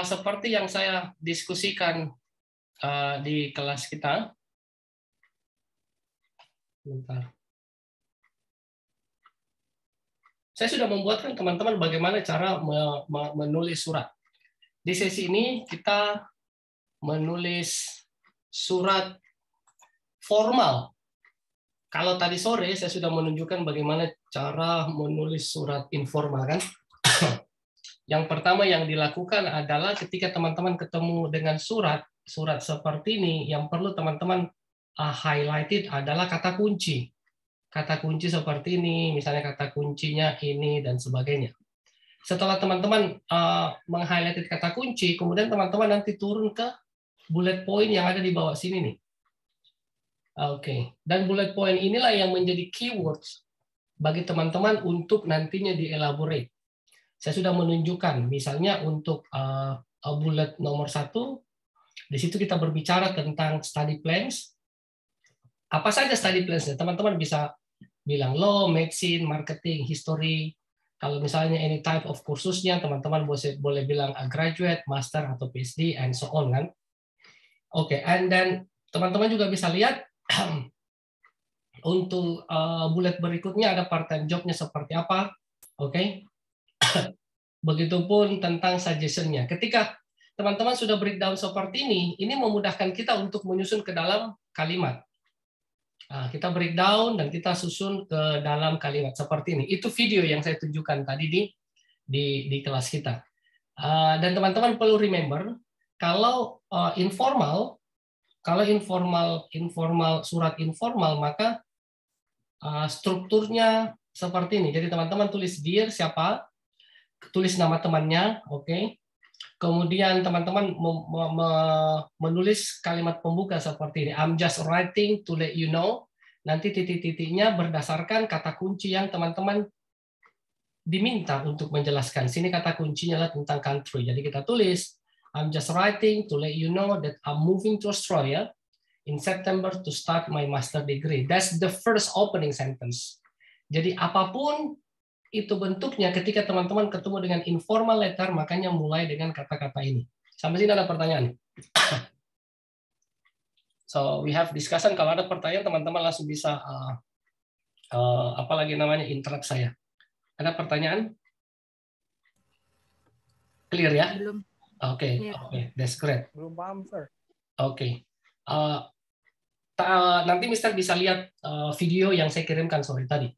Seperti yang saya diskusikan di kelas kita, bentar. Saya sudah membuatkan teman-teman bagaimana cara menulis surat. Di sesi ini kita menulis surat formal. Kalau tadi sore saya sudah menunjukkan bagaimana cara menulis surat informal, kan? Yang pertama yang dilakukan adalah ketika teman-teman ketemu dengan surat seperti ini, yang perlu teman-teman highlighted adalah kata kunci. Kata kunci seperti ini, misalnya kata kuncinya ini dan sebagainya. Setelah teman-teman meng-highlighted kata kunci, kemudian teman-teman nanti turun ke bullet point yang ada di bawah sini nih. Oke, dan bullet point inilah yang menjadi keywords bagi teman-teman untuk nantinya di-elaborate. Saya sudah menunjukkan, misalnya untuk bullet nomor 1, di situ kita berbicara tentang study plans. Apa saja study plans-nya? Teman-teman bisa bilang law, medicine, marketing, history. Kalau misalnya any type of kursusnya, teman-teman boleh bilang a graduate, master, atau PhD, and so on, kan? Oke, and then teman-teman juga bisa lihat untuk bullet berikutnya ada part-time job-nya seperti apa. Oke. Begitupun tentang suggestion-nya. Ketika teman-teman sudah breakdown seperti ini memudahkan kita untuk menyusun ke dalam kalimat. Nah, kita breakdown dan kita susun ke dalam kalimat seperti ini. Itu video yang saya tunjukkan tadi di kelas kita. Dan teman-teman perlu remember, kalau informal, surat informal, maka strukturnya seperti ini. Jadi teman-teman tulis dear siapa, tulis nama temannya, oke. Kemudian teman-teman menulis kalimat pembuka seperti ini. I'm just writing to let you know. Nanti titik-titiknya berdasarkan kata kunci yang teman-teman diminta untuk menjelaskan. Sini kata kuncinya adalah tentang country. Jadi kita tulis, I'm just writing to let you know that I'm moving to Australia in September to start my master degree. That's the first opening sentence. Jadi apapun itu bentuknya, ketika teman-teman ketemu dengan informal letter, makanya mulai dengan kata-kata ini. Sampai sini ada pertanyaan? So we have discussion. Kalau ada pertanyaan, teman-teman langsung bisa apalagi namanya interrupt saya. Ada pertanyaan? Clear ya? Belum. Oke, that's great. Belum paham, sir. Oke. Nanti Mister bisa lihat video yang saya kirimkan sore tadi.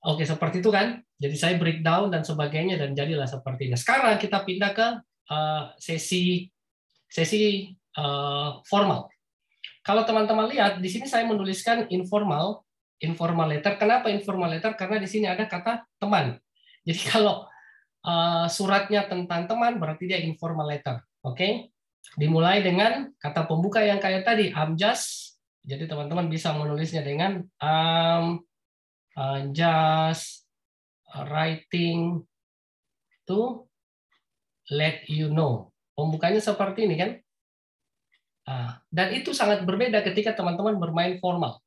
Oke, seperti itu kan? Jadi saya breakdown dan sebagainya dan jadilah seperti ini. Sekarang kita pindah ke sesi formal. Kalau teman-teman lihat di sini saya menuliskan informal letter. Kenapa informal letter? Karena di sini ada kata teman. Jadi kalau suratnya tentang teman berarti dia informal letter. Oke? Dimulai dengan kata pembuka yang kayak tadi, I'm just. Jadi teman-teman bisa menulisnya dengan just writing to let you know. Pembukanya seperti ini kan? Dan itu sangat berbeda ketika teman-teman bermain formal.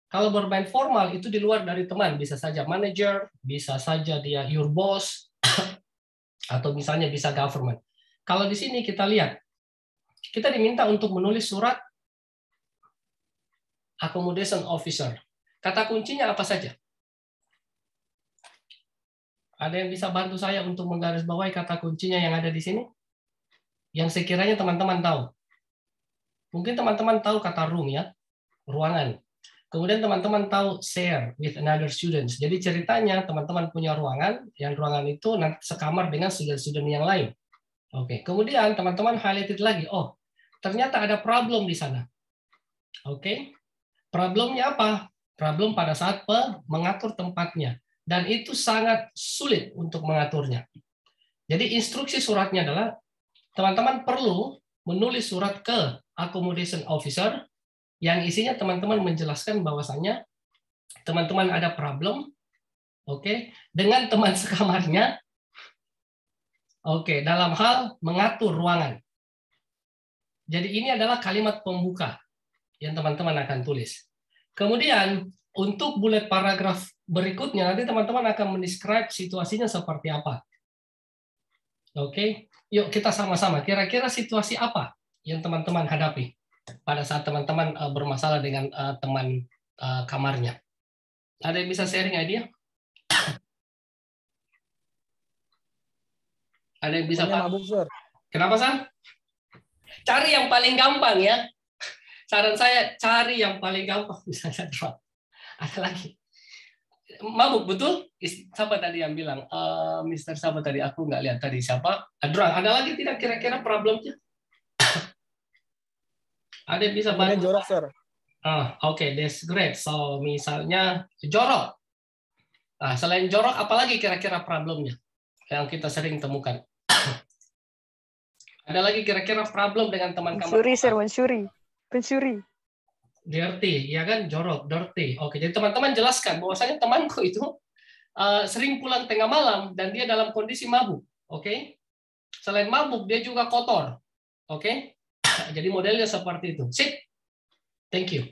Kalau bermain formal itu di luar dari teman, bisa saja manager, bisa saja dia your boss, atau misalnya bisa government. Kalau di sini kita lihat, kita diminta untuk menulis surat accommodation officer. Kata kuncinya apa saja? Ada yang bisa bantu saya untuk menggarisbawahi kata kuncinya yang ada di sini? Yang sekiranya teman-teman tahu. Mungkin teman-teman tahu kata room ya, ruangan. Kemudian teman-teman tahu share with another students. Jadi ceritanya teman-teman punya ruangan, yang ruangan itu nanti sekamar dengan student-student yang lain. Oke, kemudian teman-teman highlighted lagi, oh ternyata ada problem di sana. Oke, problemnya apa? Problem pada saat mengatur tempatnya. Dan itu sangat sulit untuk mengaturnya. Jadi instruksi suratnya adalah, teman-teman perlu menulis surat ke accommodation officer, yang isinya teman-teman menjelaskan bahwasannya teman-teman ada problem, oke, dengan teman sekamarnya, oke, dalam hal mengatur ruangan. Jadi ini adalah kalimat pembuka yang teman-teman akan tulis. Kemudian untuk bullet paragraf berikutnya nanti teman-teman akan mendescribe situasinya seperti apa. Oke, yuk kita sama-sama. Kira-kira situasi apa yang teman-teman hadapi pada saat teman-teman bermasalah dengan teman kamarnya? Ada yang bisa sharing idea? Ada yang bisa Temannya mabuk, Sir. Kenapa, San? Cari yang paling gampang ya. Saran saya cari yang paling gampang, misalnya drug. Ada lagi. Mabuk, betul? Siapa tadi yang bilang? Mister siapa tadi? Aku nggak lihat tadi siapa. Drug. Ada lagi tidak kira-kira problemnya? Ada yang bisa Temannya bantu? jorok, Sir. Oke, that's great. So, misalnya jorok. Nah, selain jorok, apalagi kira-kira problemnya yang kita sering temukan? Ada lagi kira-kira problem dengan teman kamar? Mencuri, Sir, mencuri. Pencuri. Dirty, ya kan? Jorok, dirty. Oke, jadi teman-teman jelaskan bahwasanya temanku itu sering pulang tengah malam dan dia dalam kondisi mabuk. Oke? Selain mabuk, dia juga kotor. Oke? Jadi modelnya seperti itu. Sip. Thank you.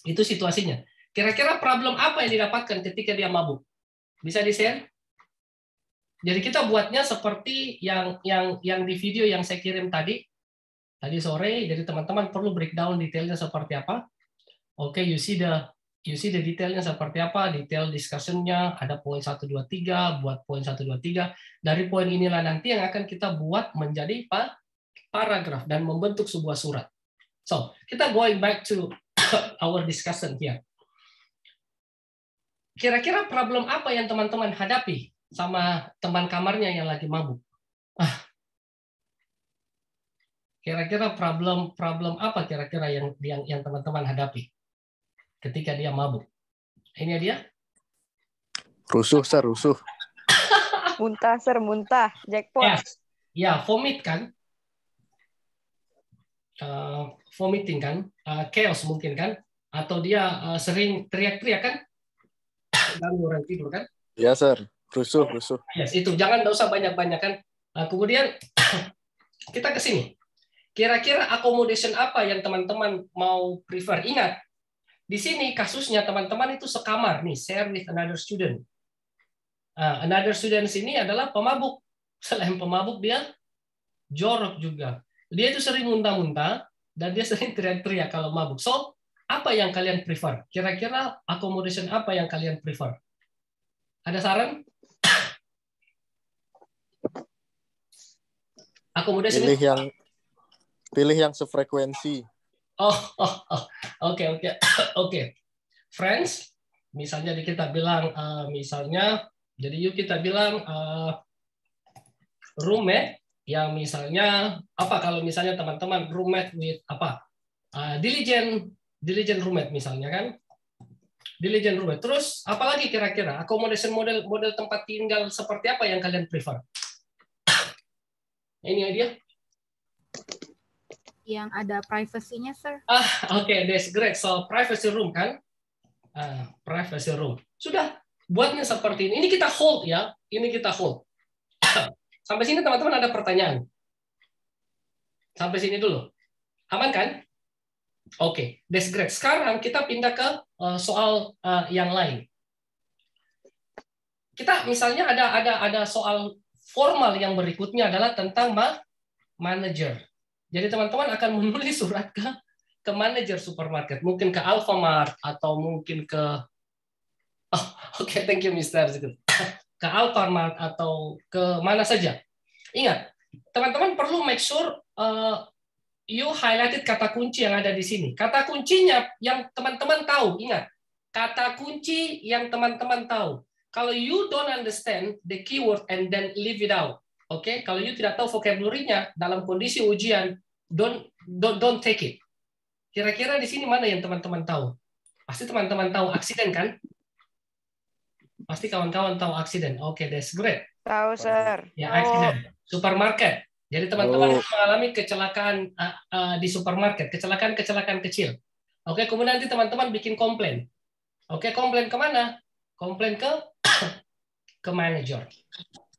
Itu situasinya. Kira-kira problem apa yang didapatkan ketika dia mabuk? Bisa di-share? Jadi kita buatnya seperti yang di video yang saya kirim tadi sore. Jadi teman-teman perlu breakdown detailnya seperti apa. Oke, you see the detailnya seperti apa, detail discussion-nya, ada poin 1, 2, 3, buat poin 1, 2, 3. Dari poin inilah nanti yang akan kita buat menjadi paragraf dan membentuk sebuah surat. So, kita going back to our discussion here. Kira-kira problem apa yang teman-teman hadapi sama teman kamarnya yang lagi mabuk? Kira-kira problem apa kira-kira yang teman-teman hadapi ketika dia mabuk? Ini dia. Rusuh, Sir, rusuh. Muntah, Sir, muntah. Jackpot. Yes. Ya, vomit kan? Vomiting kan? Chaos mungkin kan? Atau dia sering teriak-teriak kan? Ganggu orang tidur kan? Ya, Sir. Rusuh, rusuh. Yes, itu jangan usah banyak-banyak kan. Kemudian kita ke sini. Kira-kira accommodation apa yang teman-teman mau prefer? Ingat, di sini kasusnya teman-teman itu sekamar nih, share with another student. Another student ini adalah pemabuk. Selain pemabuk dia jorok juga. Dia itu sering muntah-muntah dan dia sering teriak-teriak kalau mabuk. So, apa yang kalian prefer? Kira-kira accommodation apa yang kalian prefer? Ada saran? Accommodation pilih yang sefrekuensi. Oke. Friends, misalnya kita bilang misalnya, jadi yuk kita bilang roommate yang misalnya apa kalau misalnya teman-teman roommate with apa diligent roommate misalnya kan, diligent roommate. Terus apalagi kira-kira accommodation model tempat tinggal seperti apa yang kalian prefer? Ini dia. Yang ada privacy-nya, Sir. Oke, that's great. So privacy room kan? Privacy room. Sudah, buatnya seperti ini. Ini kita hold ya. Ini kita hold. Sampai sini teman-teman ada pertanyaan? Sampai sini dulu. Aman kan? Oke, that's great. Sekarang kita pindah ke soal yang lain. Kita misalnya ada soal formal yang berikutnya adalah tentang manager. Jadi teman-teman akan menulis surat ke manajer supermarket, mungkin ke Alfamart atau mungkin ke thank you Mister, ke Alfamart atau ke mana saja. Ingat, teman-teman perlu make sure you highlighted kata kunci yang ada di sini. Kata kuncinya yang teman-teman tahu, ingat. Kata kunci yang teman-teman tahu. Kalau you don't understand the keyword and then leave it out. Oke, kalau you tidak tahu vocabulary-nya dalam kondisi ujian, don't take it. Kira-kira di sini mana yang teman-teman tahu? Pasti teman-teman tahu aksiden kan? Pasti kawan-kawan tahu aksiden. Oke, that's great. Tahu, Sir. Ya, aksiden. Supermarket. Jadi teman-teman mengalami kecelakaan di supermarket, kecelakaan kecil. Oke, kemudian nanti teman-teman bikin komplain. Oke, komplain kemana? Komplain ke manager.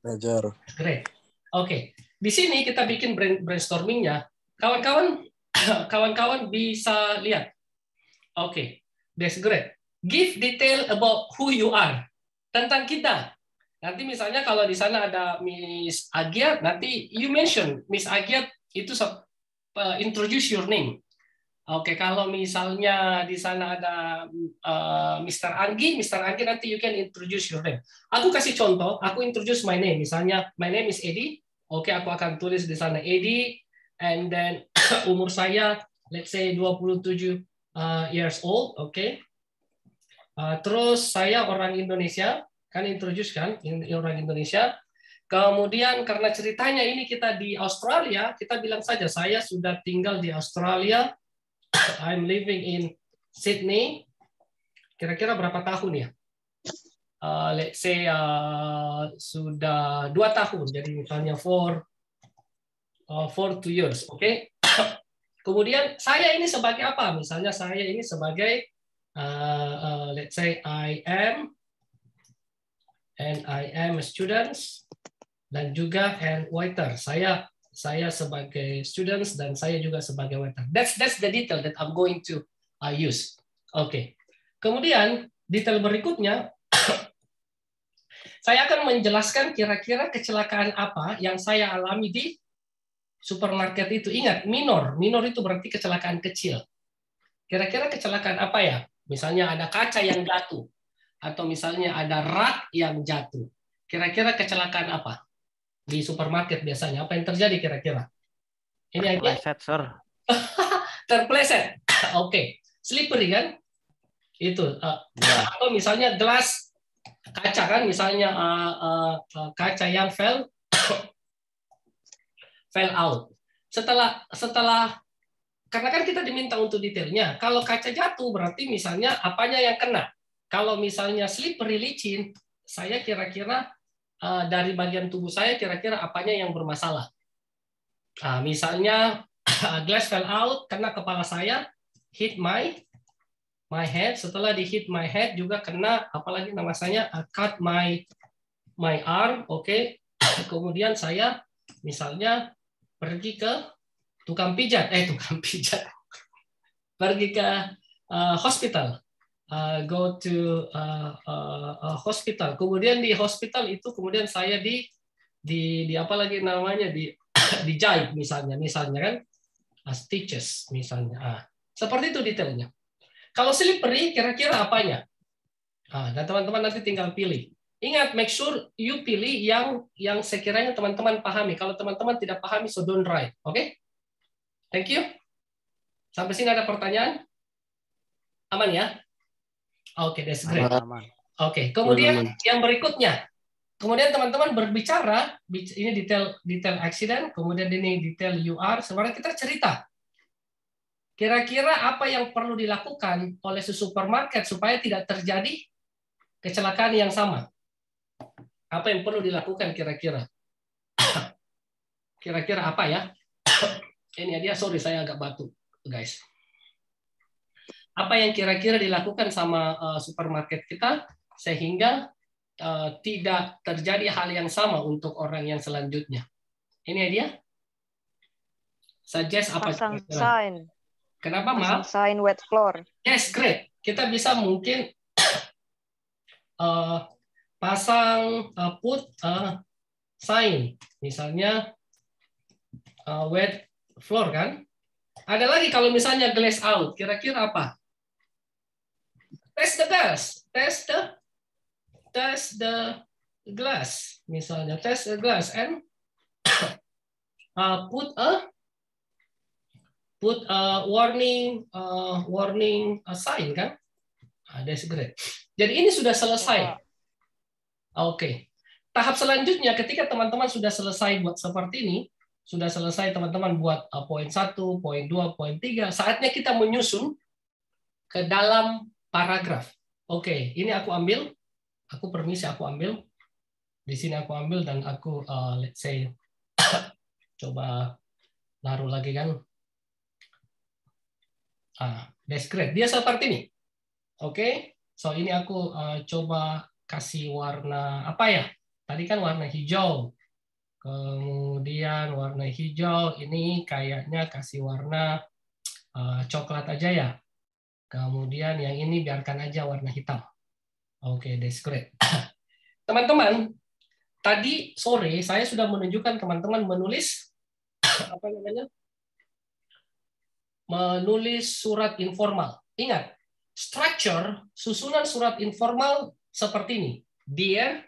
Manager. Great. Oke, di sini kita bikin brainstormingnya. Kawan-kawan bisa lihat. Oke, that's great. Give detail about who you are. Tentang kita. Nanti misalnya kalau di sana ada Miss Agiat, nanti you mention Miss Agiat itu introduce your name. Oke, kalau misalnya di sana ada Mr. Anggi nanti you can introduce your name. Aku kasih contoh, aku introduce my name. Misalnya my name is Edi. Oke, aku akan tulis di sana Edi, and then umur saya let's say 27 years old. Oke. Terus saya orang Indonesia. Kan introduce kan orang Indonesia. Kemudian karena ceritanya ini kita di Australia, kita bilang saja saya sudah tinggal di Australia. I'm living in Sydney. Kira-kira berapa tahun ya? Let's say sudah 2 tahun. Jadi misalnya for 2 years, oke? Okay? Kemudian saya ini sebagai apa? Misalnya saya ini sebagai let's say I am a student dan juga and waiter. Saya sebagai students dan saya juga sebagai waiter. That's the detail that I'm going to use. Oke. Kemudian detail berikutnya saya akan menjelaskan kira-kira kecelakaan apa yang saya alami di supermarket itu. Ingat, minor itu berarti kecelakaan kecil. Kira-kira kecelakaan apa ya? Misalnya ada kaca yang jatuh. Atau misalnya ada rak yang jatuh. Kira-kira kecelakaan apa? Di supermarket biasanya. Apa yang terjadi kira-kira? Ini aja. Terpleset, Sir. Terpleset. Oke. Slippery kan? Itu. Atau misalnya gelas kaca kan? Misalnya kaca yang fell out. Setelah karena kan kita diminta untuk detailnya. Kalau kaca jatuh berarti misalnya apanya yang kena. Kalau misalnya slippery licin, saya kira-kira dari bagian tubuh saya kira-kira apanya yang bermasalah. Misalnya glass fell out kena kepala saya, hit my head. Setelah di hit my head juga kena apalagi namanya cut my arm. Oke. Kemudian saya misalnya pergi ke tukang pijat, pergi ke hospital. Go to hospital. Kemudian di hospital itu kemudian saya di apa lagi namanya dijahit misalnya kan stitches misalnya. Seperti itu detailnya. Kalau slippery kira-kira apanya? Dan teman-teman nanti tinggal pilih. Ingat, make sure you pilih yang sekiranya teman-teman pahami. Kalau teman-teman tidak pahami, so don't write. Oke? Thank you. Sampai sini ada pertanyaan? Aman ya? Oke, that's great. Oke, kemudian yang berikutnya. Kemudian teman-teman berbicara, ini detail accident, kemudian ini detail UR, sebenarnya kita cerita. Kira-kira apa yang perlu dilakukan oleh supermarket supaya tidak terjadi kecelakaan yang sama? Apa yang perlu dilakukan kira-kira? Kira-kira apa ya? Ini dia, sorry saya agak batuk, guys. Apa yang kira-kira dilakukan sama supermarket kita sehingga tidak terjadi hal yang sama untuk orang yang selanjutnya? Ini dia. Suggest apa? Pasang sign. Kenapa, Pasang maaf? sign wet floor. Yes, great. Kita bisa mungkin pasang put sign, misalnya wet floor kan. Ada lagi kalau misalnya glass out, kira-kira apa? Test the glass, test the glass, misalnya test the glass and put a warning sign kan. That's great. Jadi ini sudah selesai. Oke. Tahap selanjutnya ketika teman-teman sudah selesai buat seperti ini, sudah selesai teman-teman buat poin 1, poin 2, poin 3, saatnya kita menyusun ke dalam paragraf. Oke, ini aku ambil. Aku permisi aku ambil. Di sini aku ambil dan aku let's say coba naruh lagi kan. That's great. Dia seperti ini. Oke. So ini aku coba kasih warna apa ya? Tadi kan warna hijau. Kemudian warna hijau ini kayaknya kasih warna coklat aja ya. Kemudian yang ini biarkan aja warna hitam. Oke, that's great. Teman-teman, tadi sore saya sudah menunjukkan teman-teman menulis apa namanya? Menulis surat informal. Ingat, structure susunan surat informal seperti ini. Dear,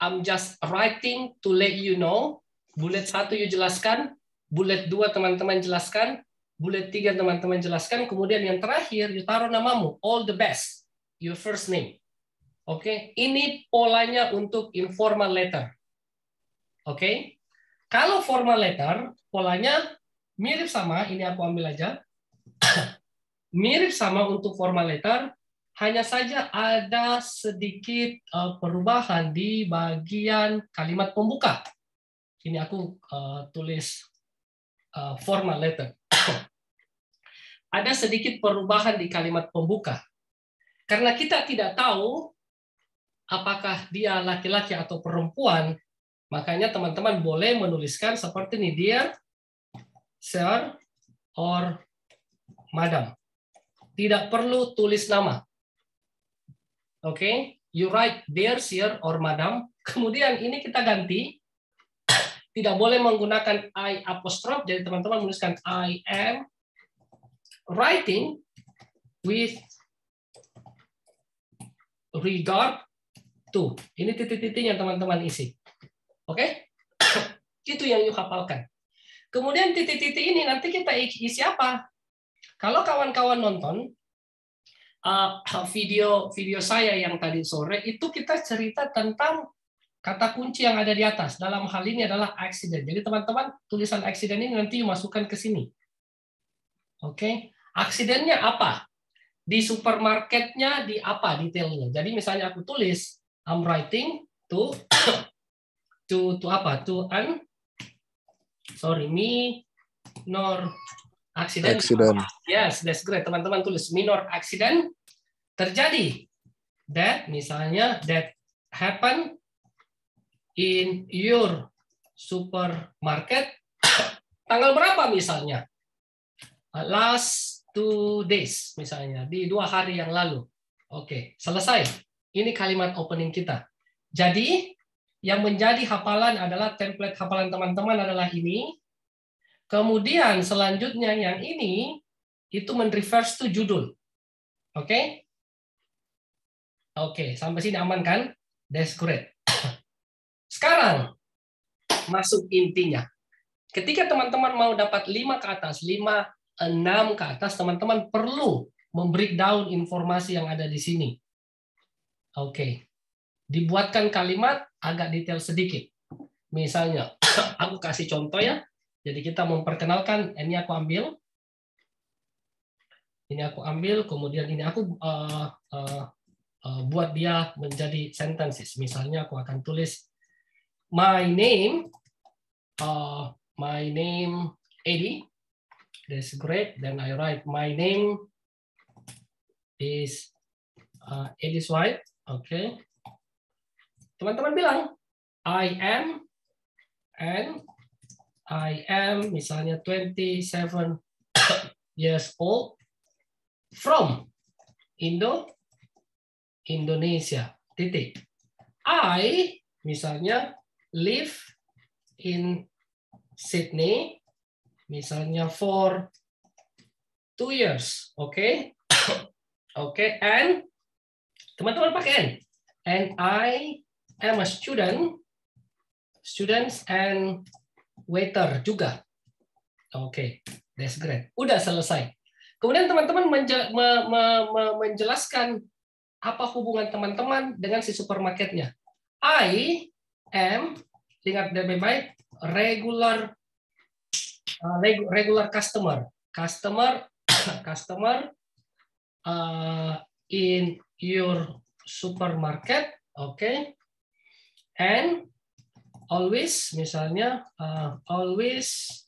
I'm just writing to let you know. Bullet 1 you jelaskan, bullet 2 teman-teman jelaskan, bullet 3 teman-teman jelaskan, kemudian yang terakhir you taruh namamu, all the best, your first name. Oke, ini polanya untuk informal letter. Oke, kalau formal letter, polanya mirip sama, ini aku ambil aja. Mirip sama untuk formal letter, hanya saja ada sedikit perubahan di bagian kalimat pembuka. Ini aku tulis formal letter. Ada sedikit perubahan di kalimat pembuka. Karena kita tidak tahu apakah dia laki-laki atau perempuan, makanya teman-teman boleh menuliskan seperti ini, dear sir or madam. Tidak perlu tulis nama. Oke, you write dear sir or madam. Kemudian ini kita ganti. Tidak boleh menggunakan I apostrophe. Jadi teman-teman menuliskan I am writing with regard to. Ini titik-titiknya teman-teman isi. Oke? Itu yang you hafalkan. Kemudian titik-titik ini nanti kita isi apa? Kalau kawan-kawan nonton video saya yang tadi sore, itu kita cerita tentang kata kunci yang ada di atas. Dalam hal ini adalah accident. Jadi teman-teman, tulisan accident ini nanti masukkan ke sini. Oke, accident-nya apa? Di supermarketnya di apa detailnya? Jadi misalnya aku tulis I'm writing to apa? To minor accident. Yes, that's great. Teman-teman tulis minor accident terjadi. That misalnya that happen in your supermarket tanggal berapa misalnya? Last 2 days misalnya, di 2 hari yang lalu. Oke, selesai. Ini kalimat opening kita. Jadi yang menjadi hafalan adalah template hafalan teman-teman adalah ini. Kemudian selanjutnya yang ini itu men-reverse to judul. Oke? Oke, sampai sini aman kan? That's great. Sekarang masuk intinya. Ketika teman-teman mau dapat 5 ke atas, 5, 6 ke atas, teman-teman perlu membreakdown informasi yang ada di sini. Oke. Dibuatkan kalimat agak detail sedikit. Misalnya, aku kasih contoh ya. Jadi kita memperkenalkan, ini aku ambil. Ini aku ambil, kemudian ini aku buat dia menjadi sentences. Misalnya aku akan tulis, my name Eddie. That's great. Then I write my name is Eddie White. Okay. Teman-teman bilang I am misalnya 27 years old from Indonesia. Titik. I misalnya live in Sydney misalnya for 2 years. Oke. Oke, and teman-teman pakai N. And I am a students and waiter juga. Oke, that's great. Udah selesai. Kemudian teman-teman menjelaskan apa hubungan teman-teman dengan si supermarketnya. I am, ingat baik-baik, regular customer in your supermarket, okay, and always misalnya always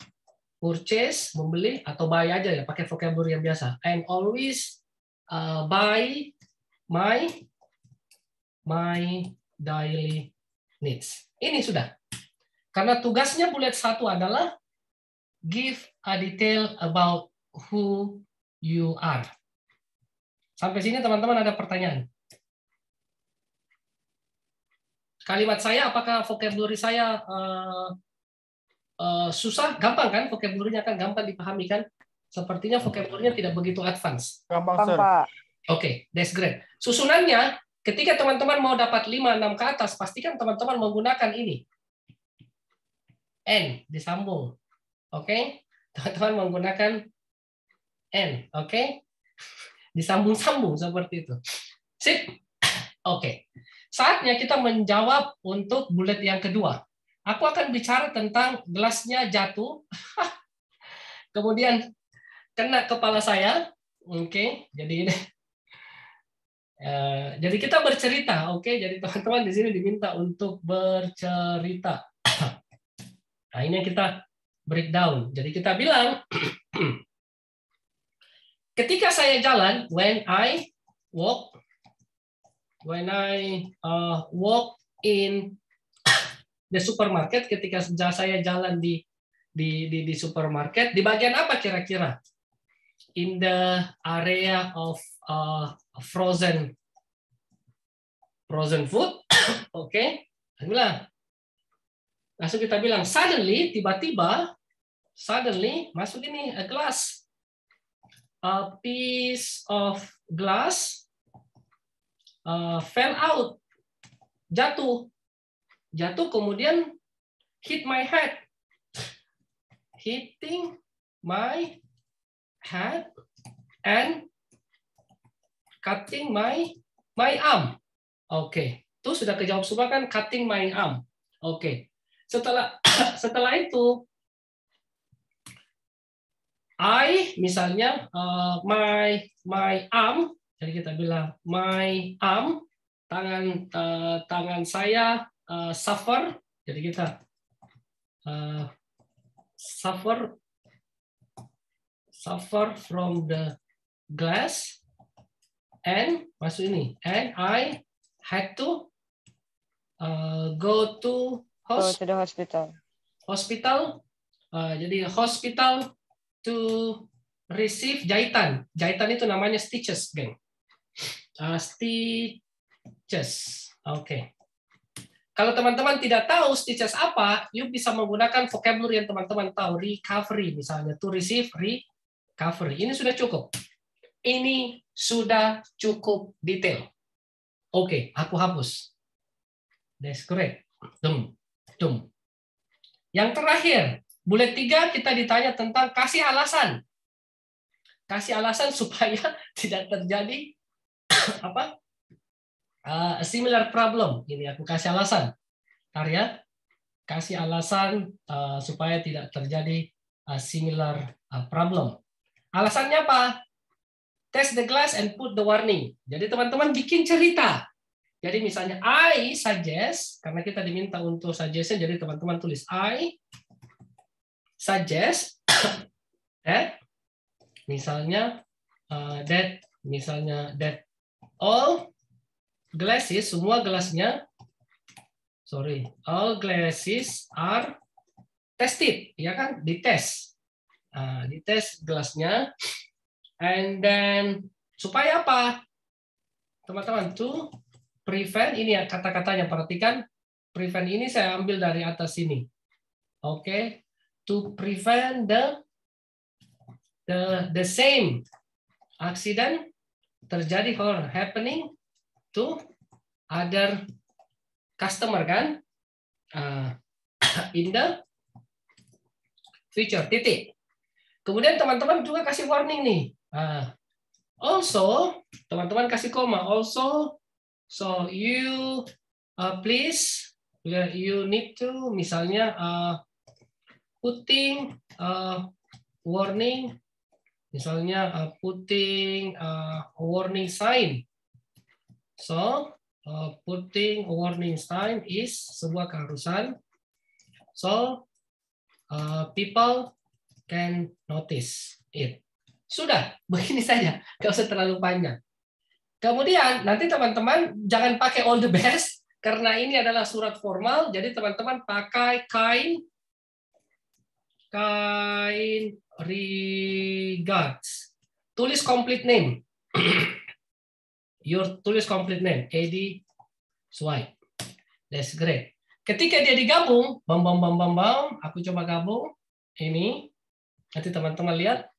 purchase, membeli atau buy aja ya, pakai vocabulary yang biasa, and always buy my daily needs. Ini sudah. Karena tugasnya bullet 1 adalah give a detail about who you are. Sampai sini teman-teman ada pertanyaan? Kalimat saya, apakah vocabulary saya susah? Gampang kan? Vocabulary-nya kan gampang dipahami kan? Sepertinya vocabulary-nya tidak begitu advance. Gampang, Bang, Sir. Pak. Oke, that's great. Susunannya, ketika teman-teman mau dapat 5, 6 ke atas, pastikan teman-teman menggunakan ini. N, disambung. Oke? Teman-teman menggunakan N. Oke? Disambung-sambung seperti itu. Sip? Oke. Saatnya kita menjawab untuk bullet yang kedua. Aku akan bicara tentang gelasnya jatuh. Kemudian kena kepala saya. Oke, jadi ini. Jadi kita bercerita, oke. Jadi teman-teman di sini diminta untuk bercerita. Nah, ini yang kita breakdown. Jadi kita bilang, ketika saya jalan, when I walk in the supermarket, ketika saya jalan di supermarket, di bagian apa kira-kira? In the area of frozen food, oke. Langsung kita bilang suddenly, tiba-tiba, masuk ini a glass, a piece of glass fell out, jatuh kemudian hit my head, hitting my head and cutting my arm. Oke, itu sudah kejawab semua kan, cutting my arm. Oke. Setelah itu misalnya my arm, jadi kita bilang my arm, tangan saya suffer, jadi kita suffer from the glass, and masuk ini, and I had to go to the hospital. Jadi hospital to receive jahitan. Jahitan itu namanya stitches, geng. Stitches. Oke. Kalau teman-teman tidak tahu stitches apa, you bisa menggunakan vocabulary yang teman-teman tahu. Recovery misalnya, to receive recovery. Ini sudah cukup. Ini sudah cukup detail. Oke, aku hapus. That's great. Yang terakhir, bullet 3 kita ditanya tentang kasih alasan. Kasih alasan supaya tidak terjadi a similar problem. Ini aku kasih alasan. Ntar ya. Kasih alasan supaya tidak terjadi a similar problem. Alasannya apa? Test the glass and put the warning. Jadi teman-teman bikin cerita. Jadi misalnya I suggest, karena kita diminta untuk suggestion, jadi teman-teman tulis I suggest that misalnya that all glasses, semua gelasnya, all glasses are tested, ya kan? Dites gelasnya, and then supaya apa? Teman-teman, to prevent, ini ya kata-katanya, perhatikan, prevent ini saya ambil dari atas sini. Oke, to prevent the same accident terjadi or happening to other customer kan, in the future, titik. Kemudian teman-teman juga kasih warning nih. Also, teman-teman kasih koma. Also, so you please, you need to misalnya putting warning, misalnya putting warning sign. So putting warning sign is sebuah keharusan. So people can notice it. Sudah, begini saja, nggak usah terlalu panjang. Kemudian nanti teman-teman jangan pakai all the best karena ini adalah surat formal. Jadi teman-teman pakai kind regards. Tulis complete name. Tulis complete name. Edi Swipe. That's great. Ketika dia digabung, aku coba gabung ini. Nanti teman-teman lihat.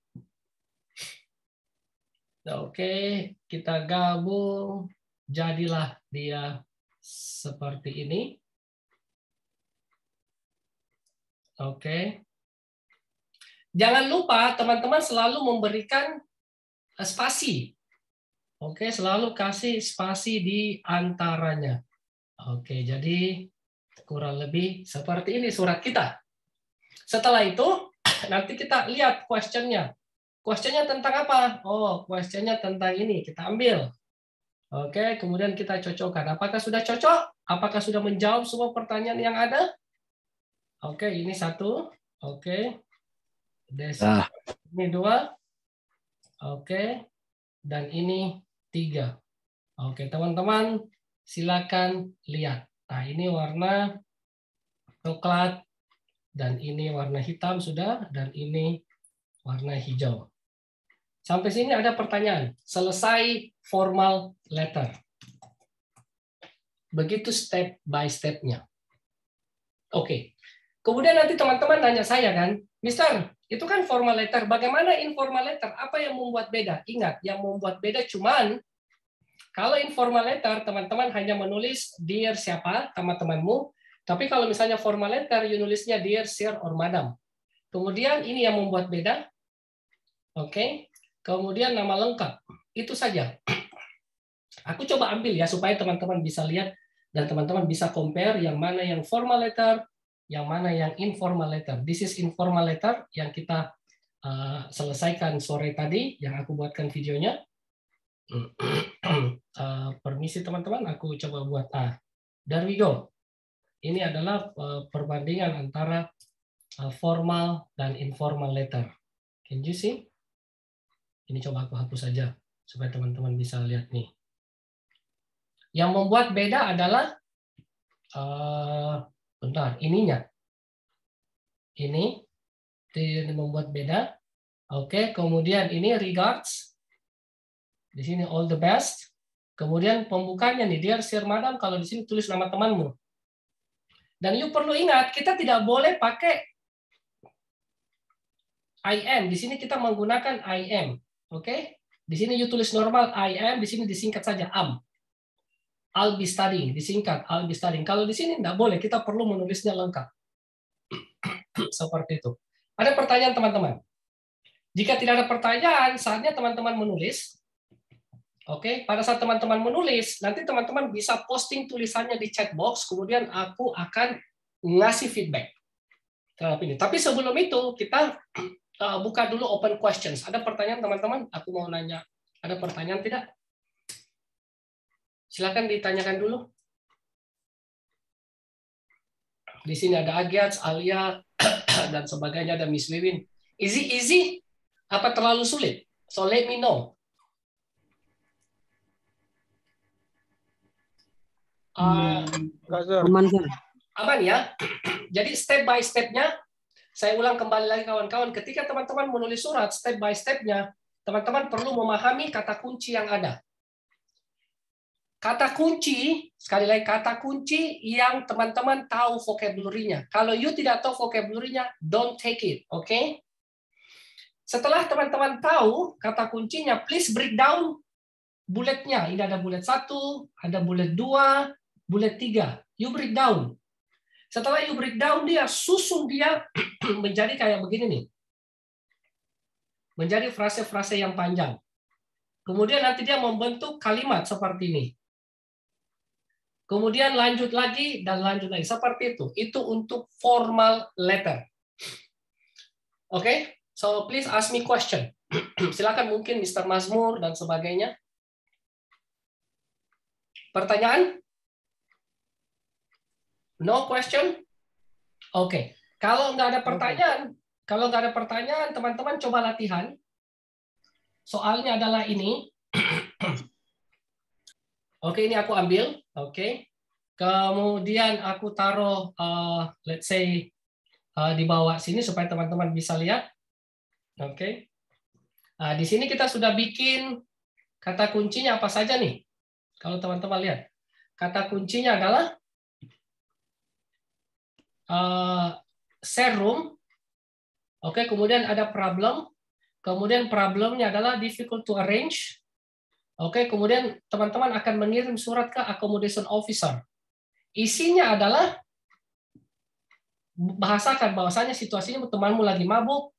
Oke, kita gabung. Jadilah dia seperti ini. Oke. Jangan lupa teman-teman selalu memberikan spasi. Oke, selalu kasih spasi di antaranya. Oke, jadi kurang lebih seperti ini surat kita. Setelah itu, nanti kita lihat question-nya. Question-nya tentang apa? Oh, question-nya tentang ini. Kita ambil. Oke, kemudian kita cocokkan. Apakah sudah cocok? Apakah sudah menjawab semua pertanyaan yang ada? Oke, ini satu. Oke. Ini dua. Oke. Dan ini tiga. Oke, teman-teman silakan lihat. Nah, ini warna coklat dan ini warna hitam sudah dan ini warna hijau. Sampai sini ada pertanyaan. Selesai formal letter. Begitu step by step-nya. Oke. Kemudian nanti teman-teman nanya saya kan, Mister, itu kan formal letter. Bagaimana informal letter? Apa yang membuat beda? Ingat, yang membuat beda cuman kalau informal letter, teman-teman hanya menulis dear siapa, teman-temanmu. Tapi kalau misalnya formal letter, you nulisnya dear sir or madam. Kemudian ini yang membuat beda. Oke. Kemudian nama lengkap. Itu saja. Aku coba ambil ya, supaya teman-teman bisa lihat dan teman-teman bisa compare yang mana yang formal letter, yang mana yang informal letter. This is informal letter yang kita selesaikan sore tadi, yang aku buatkan videonya. Permisi teman-teman, aku coba buat. There we go. Ini adalah perbandingan antara formal dan informal letter. Can you see? Ini coba aku hapus saja supaya teman-teman bisa lihat nih. Yang membuat beda adalah bentar, ininya. Ini membuat beda. Oke, kemudian ini regards. Di sini all the best. Kemudian pembukanya nih, dear sir madam, kalau di sini tulis nama temanmu. Dan you perlu ingat, kita tidak boleh pakai I am. Di sini kita menggunakan I am. Oke? Di sini you tulis normal I am, di sini disingkat saja am. I'll be studying, disingkat I'll be studying. Kalau di sini tidak boleh, kita perlu menulisnya lengkap. Seperti itu. Ada pertanyaan teman-teman? Jika tidak ada pertanyaan, saatnya teman-teman menulis. Oke, pada saat teman-teman menulis, nanti teman-teman bisa posting tulisannya di chat box, kemudian aku akan ngasih feedback terhadap ini. Tapi sebelum itu, kita buka dulu open questions. Ada pertanyaan teman-teman? Aku mau nanya. Ada pertanyaan tidak? Silakan ditanyakan dulu. Di sini ada Agiats, Alia, dan sebagainya. Ada Miss Wiwin. Easy? Apa terlalu sulit? So let me know. Aman ya. Jadi step by step-nya, saya ulang kembali lagi kawan-kawan. Ketika teman-teman menulis surat, step by step-nya, teman-teman perlu memahami kata kunci yang ada. Kata kunci, sekali lagi kata kunci yang teman-teman tahu vocabulary-nya. Kalau you tidak tahu vocabulary-nya, don't take it, oke? Setelah teman-teman tahu kata kuncinya, please break down bulletnya. Ini ada bullet 1, ada bullet 2, bullet 3. You break down. Setelah you break down, dia susun dia menjadi kayak begini nih. Menjadi frase-frase yang panjang. Kemudian nanti dia membentuk kalimat seperti ini. Kemudian lanjut lagi dan lanjut lagi. Seperti itu. Itu untuk formal letter. Oke? So please ask me question. Silakan mungkin Mr. Mazmur dan sebagainya. Pertanyaan? No question? Oke. Kalau nggak ada pertanyaan, teman-teman coba latihan. Soalnya adalah ini. Oke, ini aku ambil. Oke. Kemudian aku taruh, let's say, di bawah sini supaya teman-teman bisa lihat. Oke. Nah, di sini kita sudah bikin kata kuncinya apa saja nih? Kalau teman-teman lihat. Kata kuncinya adalah share room. Oke, kemudian ada problem. Kemudian problemnya adalah difficult to arrange. Oke, kemudian teman-teman akan mengirim surat ke accommodation officer. Isinya adalah bahasakan bahwasanya situasinya temanmu lagi mabuk,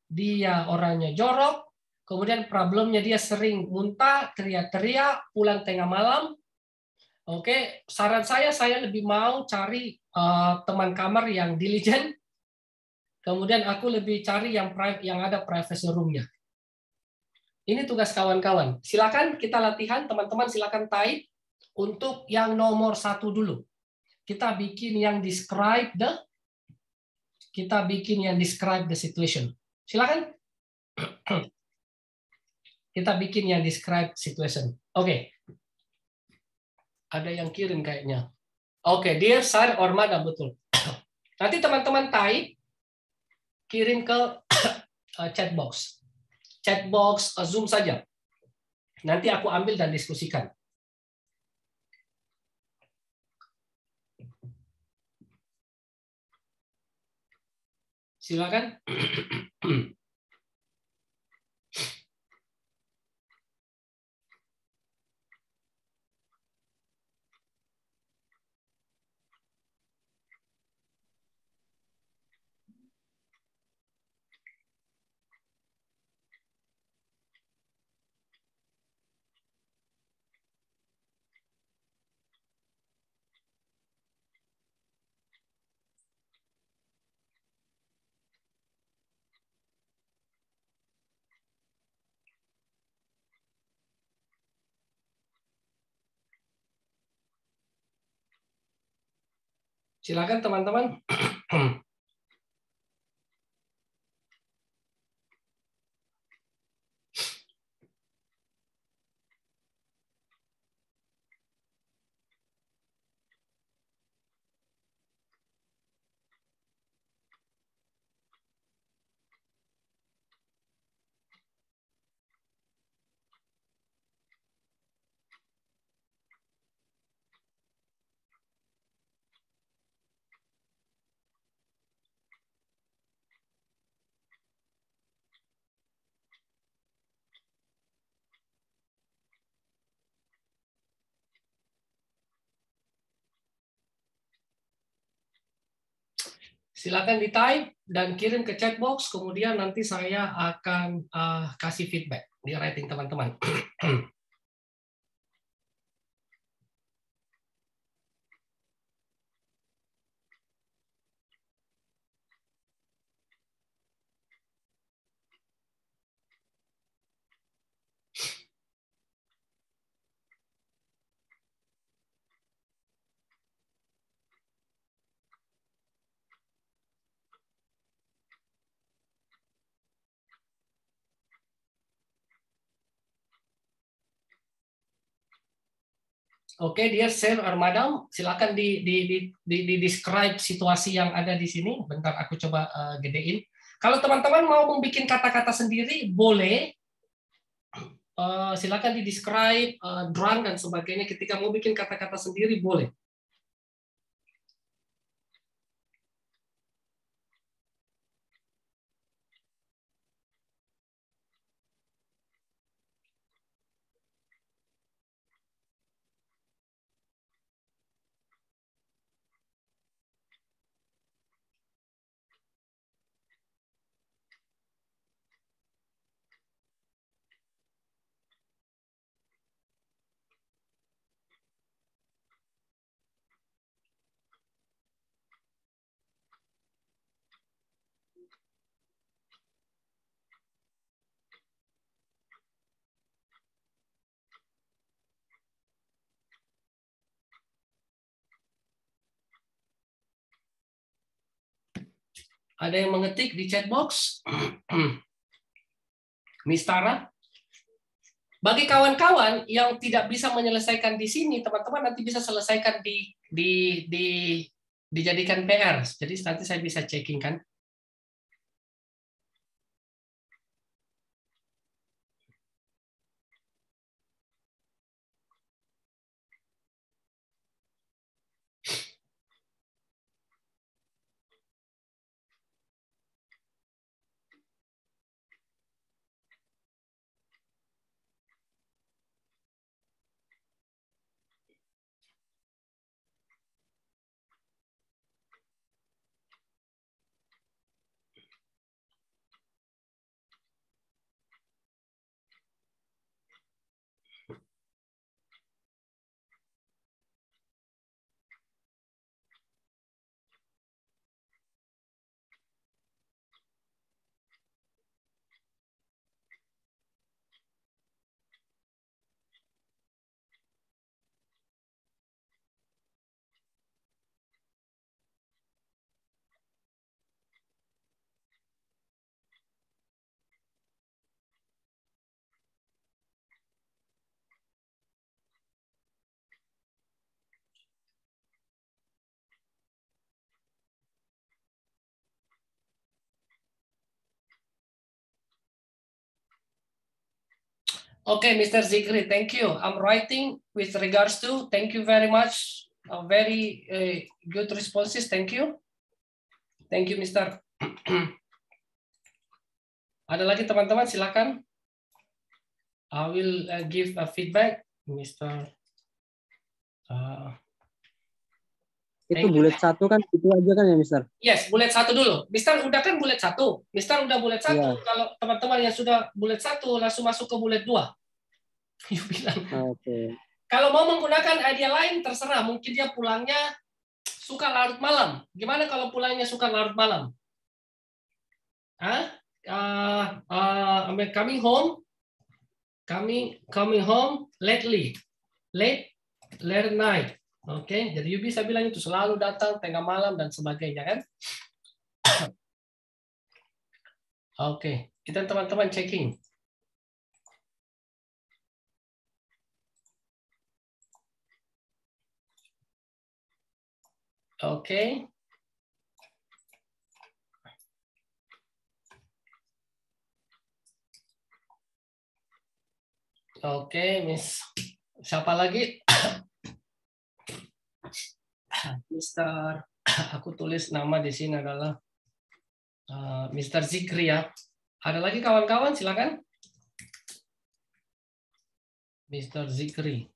dia orangnya jorok, kemudian problemnya dia sering muntah, teriak-teriak, pulang tengah malam. Oke, saran saya lebih mau cari teman kamar yang diligent. Kemudian aku lebih cari yang ada privacy room-nya. Ini tugas kawan-kawan. Silakan kita latihan, teman-teman silakan type untuk yang nomor 1 dulu. Kita bikin yang describe the situation. Silakan. Kita bikin yang describe situation. Oke. Ada yang kirim kayaknya. Oke, dear sir or madam, betul. Nanti teman-teman type, kirim ke chat box. Chat box Zoom saja. Nanti aku ambil dan diskusikan. Silakan. Silakan teman-teman. Silakan di-type dan kirim ke chat box, kemudian nanti saya akan kasih feedback di rating teman-teman. Oke, dia share or madam, silakan di describe situasi yang ada di sini. Bentar aku coba gedein. Kalau teman-teman mau membuat kata-kata sendiri, boleh. Silakan di describe, drunk dan sebagainya. Ketika mau bikin kata-kata sendiri, boleh. Ada yang mengetik di chat box? Mistara? Bagi kawan-kawan yang tidak bisa menyelesaikan di sini, teman-teman nanti bisa selesaikan dijadikan PR. Jadi nanti saya bisa checking kan. Okay, Mr. Zikri, thank you. I'm writing with regards to. Thank you very much. Very good responses. Thank you. Thank you, Mr. Ada lagi teman-teman, silakan. I will give a feedback, Mr. Itu bullet 1 kan itu aja kan ya, Mister? Yes, bullet 1 dulu. Mister udah kan bullet 1. Mister udah bullet 1. Iya. Kalau teman-teman yang sudah bullet 1 langsung masuk ke bullet 2. You bilang. Oke. Kalau mau menggunakan idea lain terserah. Mungkin dia pulangnya suka larut malam. Gimana kalau pulangnya suka larut malam? Coming home. Coming home lately. Late night. Oke, jadi you bisa bilang itu selalu datang tengah malam dan sebagainya kan? Oke, kita teman-teman checking. Oke. Oke, Miss. Siapa lagi? Mister, aku tulis nama di sini adalah Mr. Zikri ya. Ada lagi kawan-kawan, silakan. Mr. Zikri.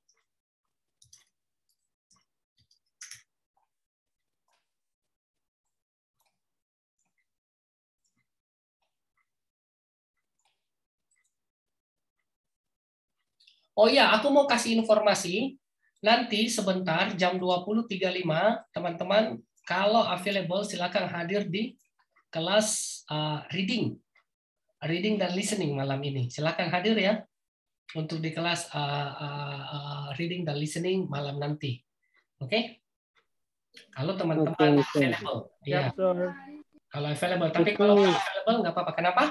Oh iya, aku mau kasih informasi. Nanti sebentar jam 20.35 teman-teman kalau available silakan hadir di kelas reading dan listening malam ini. Silakan hadir ya untuk di kelas reading dan listening malam nanti. Oke? Kalau teman-teman available, iya. Kalau available, tapi kalau available nggak apa-apa. Kenapa?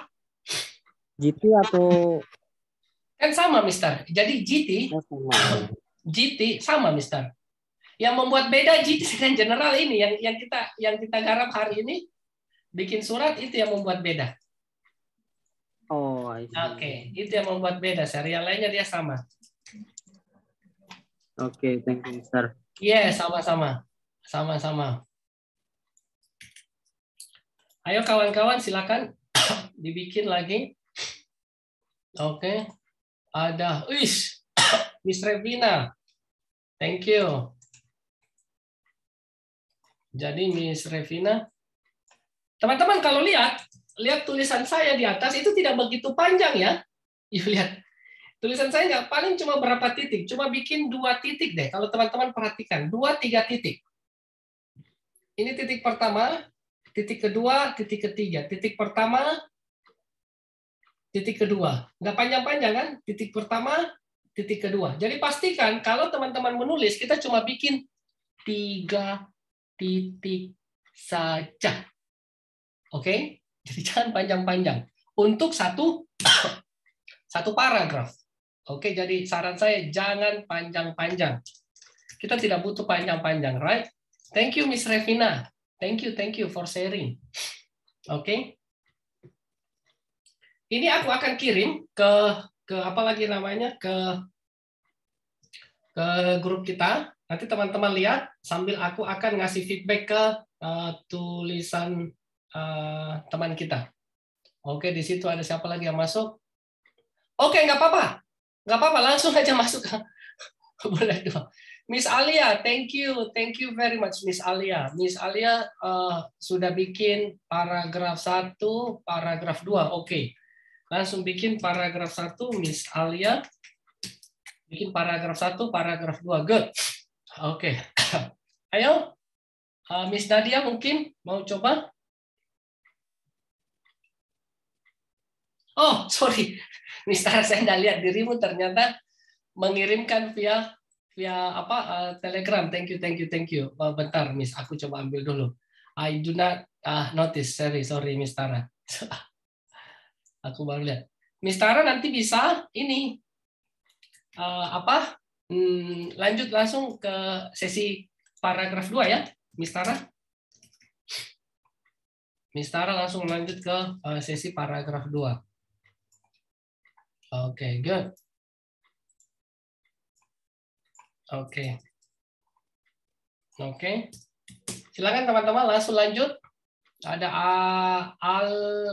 GT atau Kan sama, Mister. Jadi GT sama, Mister. Yang membuat beda GT dan general ini yang kita garap hari ini bikin surat itu yang membuat beda. Oh, I see. Oke, itu yang membuat beda. Serial lainnya dia sama. Oke, thank you, Mister. Iya, sama-sama. Sama-sama. Ayo kawan-kawan silakan dibikin lagi. Oke. Ada Miss Revina. Thank you. Jadi Miss Revina. Teman-teman kalau lihat tulisan saya di atas itu tidak begitu panjang ya. Yuk lihat. Tulisan saya nggak paling cuma berapa titik. Cuma bikin 2 titik deh. Kalau teman-teman perhatikan. 2-3 titik. Ini titik pertama. Titik kedua. Titik ketiga. Titik pertama. Titik kedua. Nggak panjang-panjang kan? Titik pertama. Titik kedua. Jadi pastikan kalau teman-teman menulis, kita cuma bikin 3 titik saja. Oke? Jadi jangan panjang-panjang. Untuk satu paragraf. Oke, jadi saran saya jangan panjang-panjang. Kita tidak butuh panjang-panjang, right? Thank you, Miss Revina. Thank you for sharing. Oke. Ini aku akan kirim ke apa lagi namanya ke grup kita. Nanti teman-teman lihat sambil aku akan ngasih feedback ke tulisan teman kita. Oke, di situ ada siapa lagi yang masuk? Oke, nggak apa-apa, langsung aja masuk. Boleh dong. Miss Alia, thank you very much, Miss Alia. Miss Alia sudah bikin paragraf 1, paragraf 2. Oke. Langsung bikin paragraf 1, Miss Alia. Bikin paragraf 1, paragraf 2. Good. Oke. Ayo. Miss Nadia mungkin mau coba? Oh, sorry. Miss Tara, saya nggak lihat dirimu ternyata mengirimkan via Telegram. Thank you. Bentar, Miss. Aku coba ambil dulu. I do not notice. Sorry, Miss Tara. Aku baru lihat. Miss Tara nanti bisa ini lanjut langsung ke sesi paragraf 2 ya, Miss Tara. Miss Tara langsung lanjut ke sesi paragraf 2. Oke, good. Oke. Oke. Silakan teman-teman langsung lanjut. Ada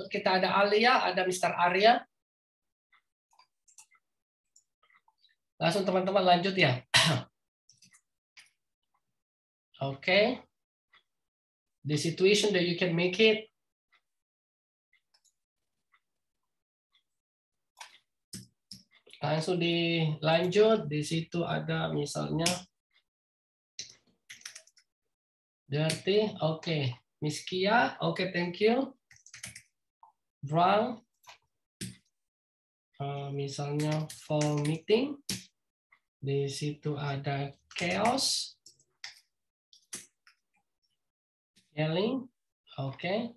kita ada Alia, ada Mr. Arya. Langsung teman-teman lanjut ya. Oke. The situation that you can make it. Langsung dilanjut. Di situ ada misalnya dirty. Oke. Miss Kia. Oke, thank you. Drunk. Misalnya for meeting. Di situ ada chaos. Yelling. Oke.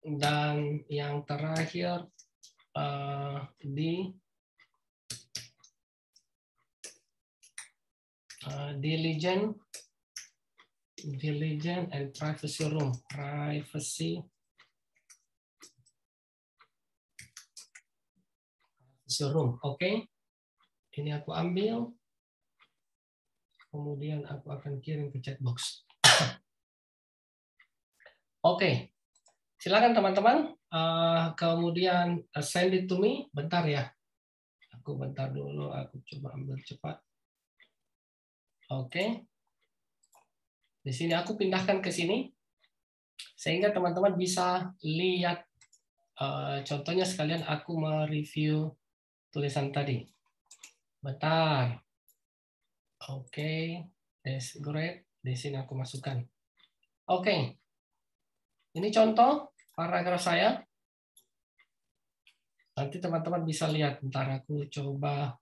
Dan yang terakhir di diligent and privacy room. Privacy room. Oke. Ini aku ambil. Kemudian aku akan kirim ke chat box. Oke. Silakan teman-teman. Kemudian send it to me. Bentar ya. Aku bentar dulu. Aku coba ambil cepat. Oke. Di sini aku pindahkan ke sini sehingga teman-teman bisa lihat contohnya sekalian aku mereview tulisan tadi. Bentar. Oke. That's great. Di sini aku masukkan. Oke. Ini contoh paragraf saya. Nanti teman-teman bisa lihat. Bentar aku coba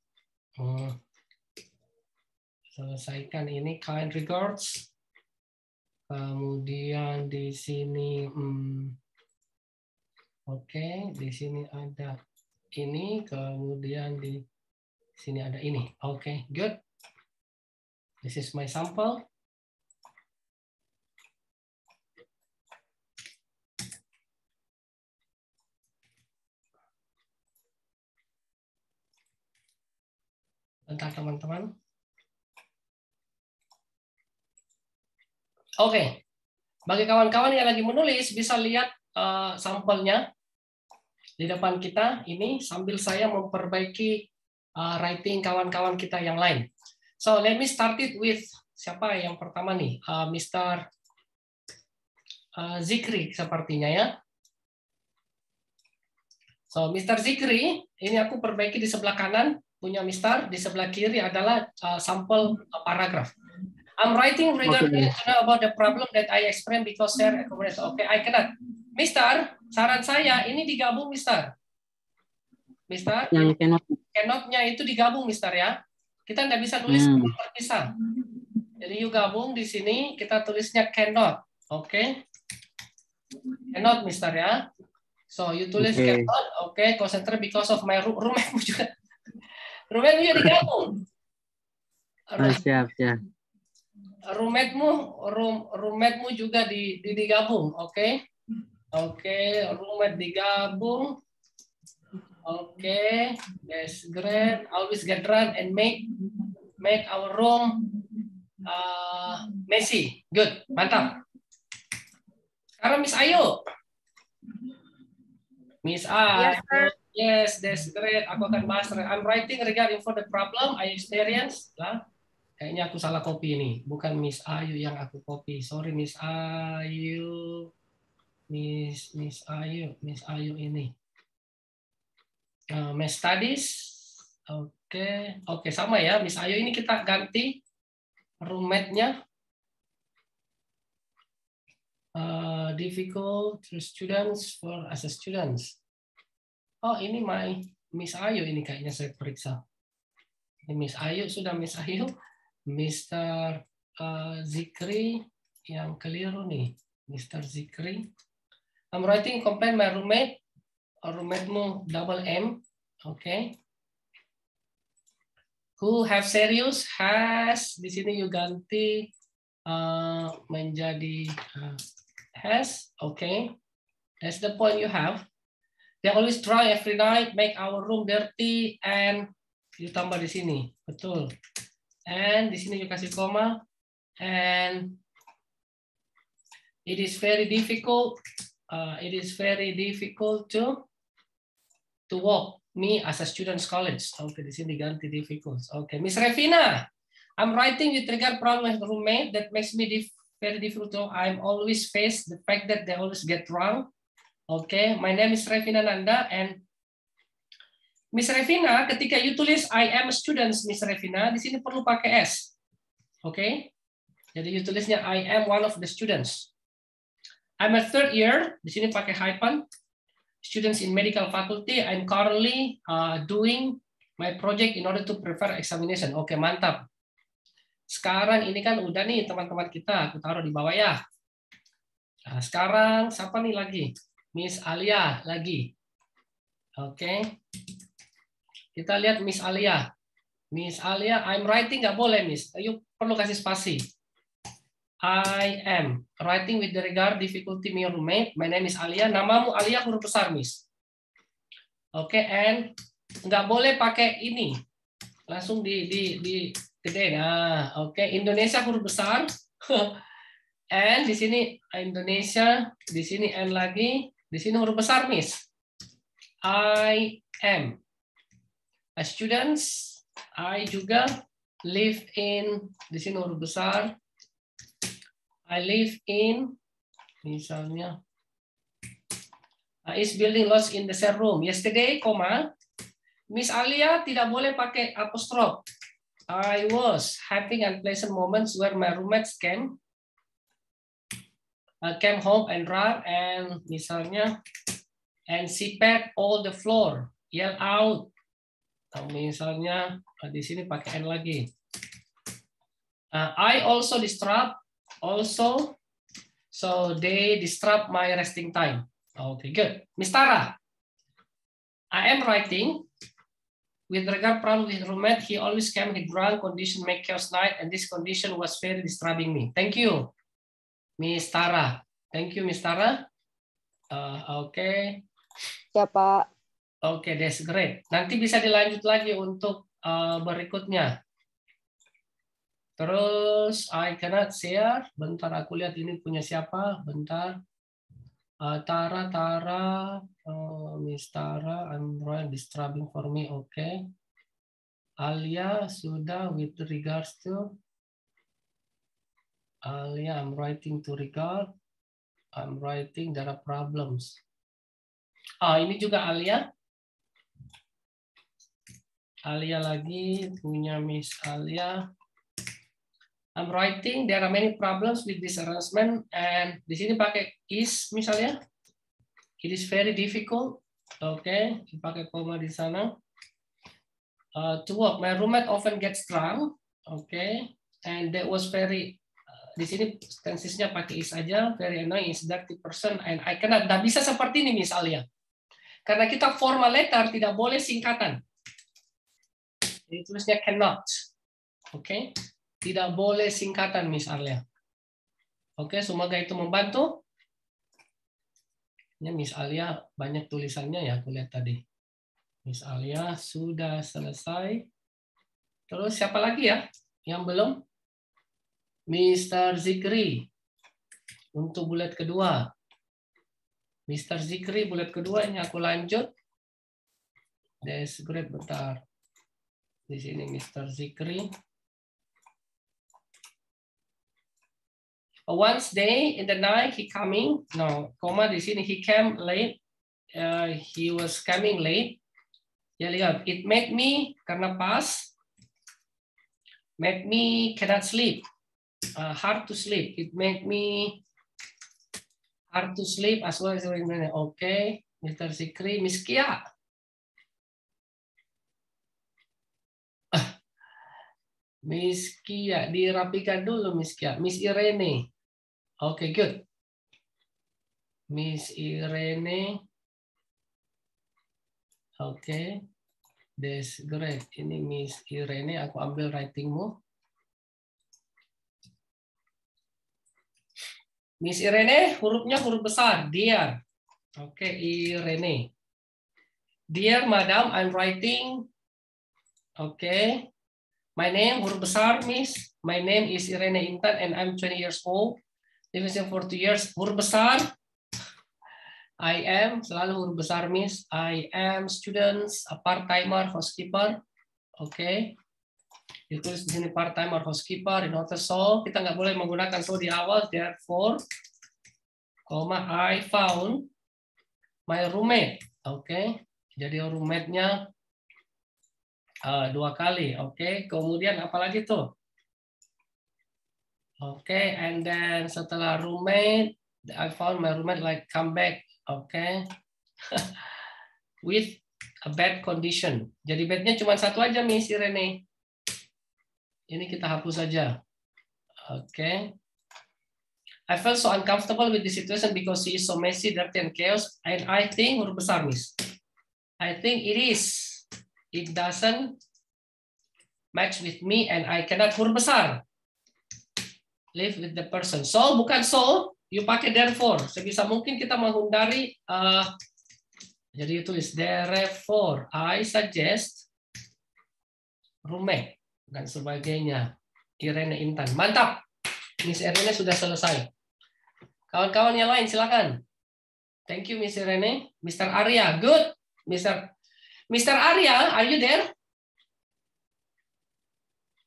selesaikan ini. Kind regards. Kemudian di sini, oke, di sini ada ini. Kemudian di sini ada ini. Oke, good. This is my sample. Bentar teman-teman. Oke, bagi kawan-kawan yang lagi menulis bisa lihat sampelnya di depan kita ini sambil saya memperbaiki writing kawan-kawan kita yang lain. So let me start it with siapa yang pertama nih, Mr. Zikri sepertinya ya. So Mr. Zikri ini aku perbaiki di sebelah kanan punya Mr. Di sebelah kiri adalah sampel paragraf. I'm writing regarding about the problem that I explained because share accommodation. Okay, I cannot. Mister, saran saya ini digabung, Mister. Mister, yang cannot-nya itu digabung, Mister ya. Kita nggak bisa tulis terpisah. Jadi you gabung di sini, kita tulisnya cannot. Oke. Okay. Cannot, Mister ya. So you tulis cannot. Oke, okay. Concentrate because of my roommate juga. Roommate juga digabung. Siap, siap. Roommate-mu juga digabung, oke? Oke, roommate digabung. Oke, that's great. Always get run and make our room messy. Good, mantap. Sekarang Miss Ayu. Miss Ayu. Yes, that's great. Aku akan bahas. I'm writing regarding for the problem I experienced. Lah. Kayaknya aku salah copy ini, bukan Miss Ayu yang aku copy. Sorry Miss Ayu, Miss Ayu ini. Math Studies, oke sama ya Miss Ayu ini kita ganti roommate-nya. Difficult to students for as a students. Oh ini Miss Ayu ini kayaknya saya periksa. Ini Miss Ayu sudah Miss Ayu. Mr. Zikri yang keliru nih, Mr. Zikri. I'm writing complain my roommate. Roommate-mu double M, okay. Who have serious has di sini you ganti menjadi has, okay. That's the point you have. They always try every night make our room dirty and you tambah di sini, betul. And di sini juga kasih koma. And it is very difficult. It is very difficult to walk me as a student's college. Oke, di sini diganti difficult. Oke, Miss Revina, I'm writing with regard problem with roommate that makes me very difficult. I'm always face the fact that they always get wrong. Oke, my name is Revina Nanda and Miss Revina, ketika you tulis I am a student, Miss Revina, di sini perlu pakai S. Oke, jadi you tulisnya I am one of the students. I'm a third year, di sini pakai hyphen. Students in medical faculty. I'm currently doing my project in order to prepare examination. Oke, mantap. Sekarang ini kan udah nih teman-teman kita, aku taruh di bawah ya. Nah, sekarang siapa nih lagi? Miss Alia lagi. Oke. Kita lihat Miss Alia. Miss Alia, I'm writing nggak boleh, Miss. Ayo perlu kasih spasi. I am writing with the regard difficulty me roommate. My name is Alia. Namamu Alia huruf besar, Miss. Oke, and nggak boleh pakai ini. Langsung di gede. Nah, oke. Indonesia huruf besar. And di sini Indonesia, di sini N lagi, di sini huruf besar, Miss. I am a student. I juga live in, di sini huruf besar. I live in, misalnya, is building lost in the same room. Yesterday, Miss Alia tidak boleh pakai apostrof. I was having unpleasant moments where my roommates came home and drive and misalnya and she packed all the floor, yell out. Misalnya di sini pakai N lagi. I also disrupt, also, so they disrupt my resting time. Okay, good. Miss Tara, I am writing with regard problem with roommate. He always came with drunk condition, make chaos night, and this condition was very disturbing me. Thank you, Miss Tara. Thank you, Miss Tara. Okay. Siapa? Oke, that's great. Nanti bisa dilanjut lagi untuk berikutnya. Terus, I cannot share. Bentar, aku lihat ini punya siapa. Bentar. Tara, Miss Tara, I'm right, disturbing for me. Oke. Alia, sudah with regards to. Alia, I'm writing to regard. I'm writing, there are problems. Ini juga Alia. Alia lagi, punya Miss Alia. I'm writing, there are many problems with this arrangement, and di sini pakai is misalnya. It is very difficult. Oke, pakai koma di sana. To work, my roommate often gets drunk. Oke, and that was very. Di sini tensesnya pakai is aja. Very annoying is dirty person, and I cannot. Nggak bisa seperti ini Miss Alia. Karena kita formal letter tidak boleh singkatan. Jadi tulisnya cannot. Oke. Tidak boleh singkatan, Miss Alia. Oke, semoga itu membantu. Ini Miss Alia banyak tulisannya ya, aku lihat tadi. Miss Alia sudah selesai. Terus siapa lagi ya yang belum? Mr. Zikri. Untuk bulat kedua. Mr. Zikri bulat kedua ini aku lanjut. That's great, bentar. Di sini Mr. Zikri. Once day in the night he coming. No, koma di sini he came late. He was coming late. Ya lihat, it made me karena pas. Made me cannot sleep. Hard to sleep. It made me hard to sleep as well as okay, Mr. Zikri, Miss Kia. Miss Kia, dirapikan dulu Miss Kia. Miss Irene. Oke, good. Miss Irene. Oke. That's great. Ini Miss Irene, aku ambil writingmu. Miss Irene, hurufnya huruf besar. Dear. Oke, Irene. Dear Madam, I'm writing. Oke. My name, huruf besar, Miss. My name is Irene Intan and I'm 20 years old. Living for 2 years. Huruf besar. I am, selalu huruf besar, Miss. I am students, a part-timer, housekeeper. Oke. Ditulis di sini part-timer, housekeeper. In order so, kita nggak boleh menggunakan so di awal. Therefore, I found my roommate. Oke. Jadi roommate-nya 2 kali. Oke. Kemudian apalagi tuh? Oke. And then setelah roommate, I found my roommate like come back. Oke. With a bad condition. Jadi bednya cuma satu aja, Miss Irene. Ini kita hapus saja. Oke. I felt so uncomfortable with the situation because she is so messy, dirty, and chaos. And I think, huruf besar, Miss. I think it is. It doesn't match with me and I cannot, huruf besar, live with the person. So, bukan so. You pakai therefore. Sebisa mungkin kita menghindari. Jadi tulis therefore I suggest roommate dan sebagainya. Irene Intan. Mantap. Miss Irene sudah selesai. Kawan-kawan yang lain silakan. Thank you Miss Irene. Mr. Arya, good. Mr. Arya, are you there?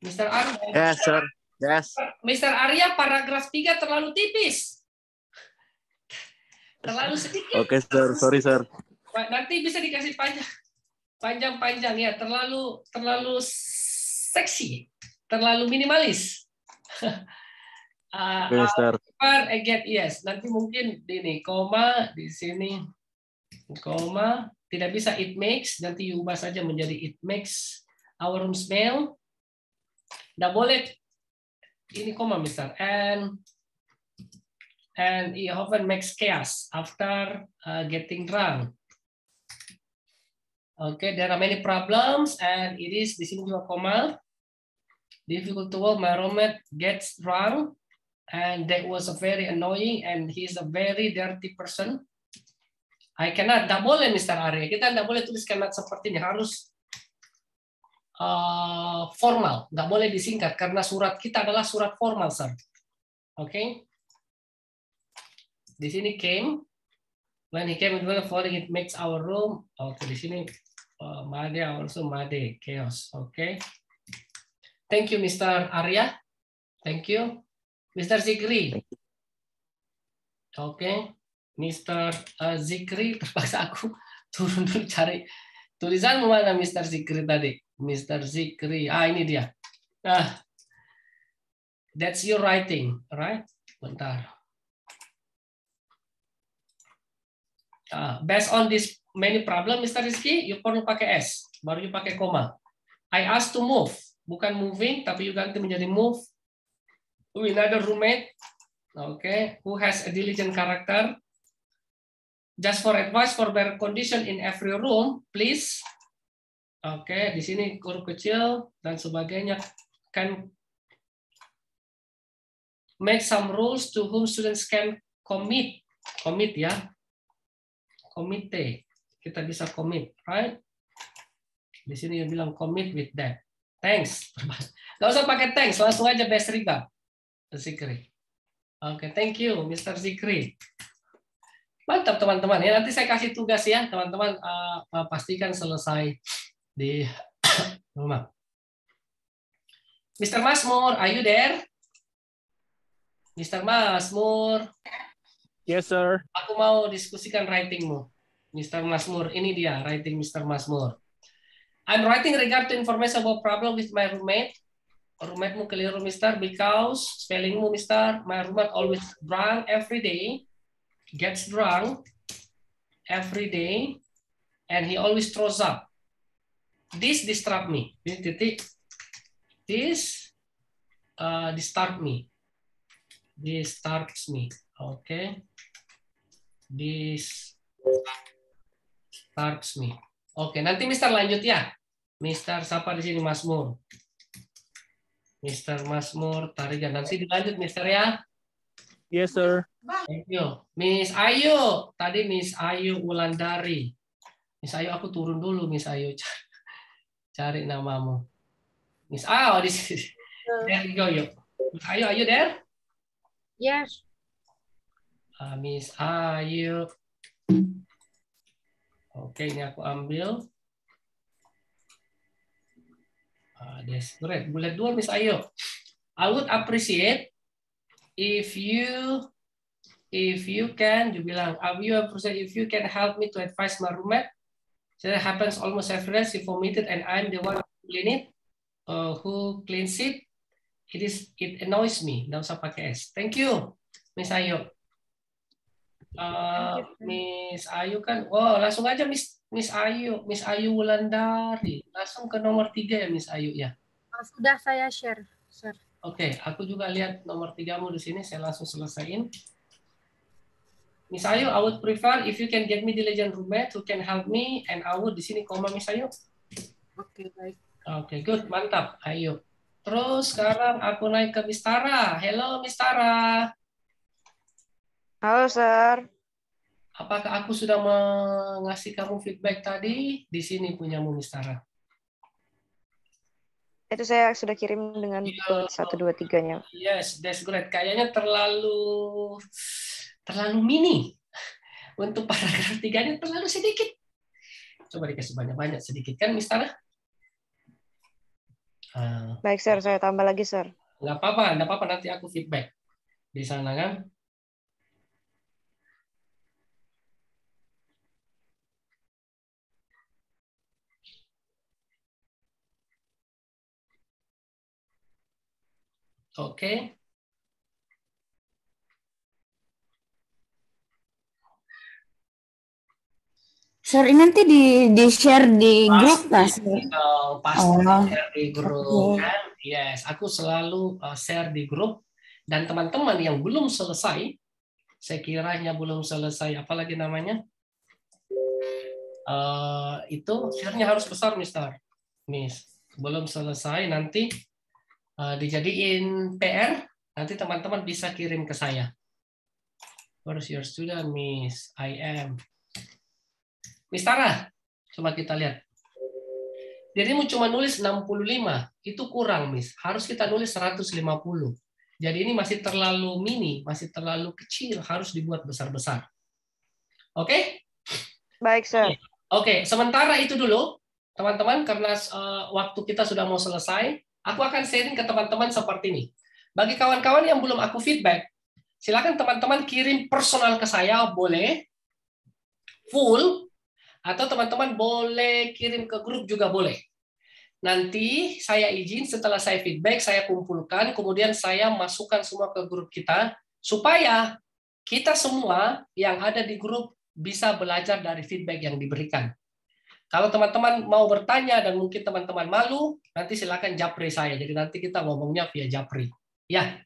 Mr. Arya. Yes, sir. Yes. Mr. Arya, paragraf 3 terlalu tipis. Terlalu sedikit. Oke, sir. Sorry, sir. Nanti bisa dikasih panjang-panjang ya. Terlalu seksi, terlalu minimalis. Yes, sir. Again, yes. Nanti mungkin ini koma di sini, koma tidak bisa it makes. Nanti ubah saja menjadi it makes our room smell. Tidak boleh ini koma, Mister. And he often makes chaos after getting drunk. Okay, there are many problems, and it is di sini juga koma. Difficult to work. My roommate gets drunk, and that was a very annoying, and he's a very dirty person. I cannot. Tidak boleh, Mr. Arya. Kita tidak boleh tulis cannot seperti ini. Harus formal. Tidak boleh disingkat karena surat kita adalah surat formal, sir. Oke. Okay? Di sini came, when he came with falling, it makes our room. Oke, di sini Made also Made chaos. Oke, thank you Mr. Arya, thank you, Mr. Zikri. Oke, Mr. Zikri, terpaksa aku turun dulu cari tulisan mana Mr. Zikri tadi. Mr. Zikri, ini dia. That's your writing, right? Bentar. Based on this many problem, Mr. Rizky, you perlu pakai S, baru you pakai koma. I asked to move, bukan moving, tapi you ganti menjadi move. With another roommate, okay, who has a diligent character. Just for advice for better condition in every room, please. Okay, di sini huruf kecil dan sebagainya. Can make some rules to whom students can commit ya. Komite, kita bisa commit, right? Di sini yang bilang commit with that. Thanks. Gak usah pakai thanks, langsung aja best regard. Zikri. Oke, thank you, Mr. Zikri. Mantap teman-teman. Ya nanti saya kasih tugas ya, teman-teman. Pastikan selesai di rumah. Mr. Masmur, are you there? Mr. Masmur. Yes, sir. Aku mau diskusikan writingmu, Mr. Masmur. Ini dia writing Mr. Masmur. I'm writing regard to information about problem with my roommate. Roommate-mu keliru, Mister, because spellingmu, Mister. My roommate always drunk every day, gets drunk every day, and he always throws up. This disturb me. This disturb me. Disturbs me. Okay. This disturbs me. Oke, nanti Mister lanjut ya. Mister siapa di sini, Masmur? Mister Masmur Tarigan. Nanti dilanjut Mister ya. Yes, sir. Thank you. Miss Ayu. Tadi Miss Ayu Wulandari. Miss Ayu, aku turun dulu, Miss Ayu. Cari namamu. Miss Oh, this is, there we go, yuk. Miss Ayu, are you there? Yes. Miss Ayu. Oke, ini aku ambil. That's great. Bullet 2, Miss Ayu. I would appreciate if you can, you bilang, if you can help me to advise my roommate. So that happens almost every day. She vomited and I'm the one who clean it. Who cleans it? It annoys me. Nggak usah pakai S. Thank you, Miss Ayu. Miss Ayu kan, langsung aja Miss Ayu Wulandari, langsung ke nomor 3 ya Miss Ayu ya. Sudah saya share, sir. Oke, aku juga lihat nomor 3-mu di sini, saya langsung selesaiin. Miss Ayu, I would prefer if you can get me diligent roommate who can help me, and I would di sini koma Miss Ayu. Oke, baik. Oke, good, mantap. Ayo. Terus sekarang aku naik ke Miss Tara. Hello Miss Tara. Halo, Sir. Apakah aku sudah mengasih kamu feedback tadi? Di sini punyamu, Miss Tara. Itu saya sudah kirim dengan bullet 1, 2, 3-nya. Yes, that's great. Kayaknya terlalu mini. Untuk paragraf 3-nya terlalu sedikit. Coba dikasih banyak-banyak sedikit kan, Miss Tara? Baik, Sir. Saya tambah lagi, Sir. Nggak apa-apa. Nanti aku feedback. Di sana kan? Oke. Sir, ini nanti di-share di grup nggak sih? Pasti share di grup kan? Yes, aku selalu share di grup. Dan teman-teman yang belum selesai, sekiranya belum selesai, apalagi namanya, itu share-nya harus besar, Miss. Belum selesai, nanti dijadiin PR, nanti teman-teman bisa kirim ke saya. Where's your student, Miss? I am. Miss Tara, coba kita lihat. Dirimu cuma nulis 65, itu kurang, Miss. Harus kita nulis 150. Jadi ini masih terlalu mini, masih terlalu kecil, harus dibuat besar-besar. Oke? Baik, Sir. Oke, sementara itu dulu, teman-teman, karena waktu kita sudah mau selesai, aku akan sharing ke teman-teman seperti ini. Bagi kawan-kawan yang belum aku feedback, silakan teman-teman kirim personal ke saya, boleh, full, atau teman-teman boleh kirim ke grup juga boleh. Nanti saya izin setelah saya feedback, saya kumpulkan, kemudian saya masukkan semua ke grup kita, supaya kita semua yang ada di grup bisa belajar dari feedback yang diberikan. Kalau teman-teman mau bertanya dan mungkin teman-teman malu, nanti silakan japri saya. Jadi nanti kita ngomongnya via japri. Ya.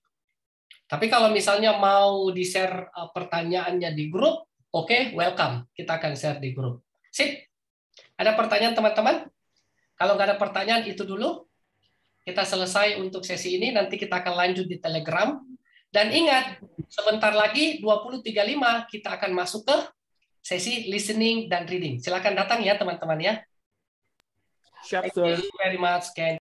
Tapi kalau misalnya mau di-share pertanyaannya di grup, oke, welcome. Kita akan share di grup. Sip. Ada pertanyaan teman-teman? Kalau nggak ada pertanyaan itu dulu. Kita selesai untuk sesi ini. Nanti kita akan lanjut di Telegram. Dan ingat, sebentar lagi 20.35 kita akan masuk ke sesi listening dan reading. Silakan datang ya teman-teman ya. Siap, Thank you very much, Ken.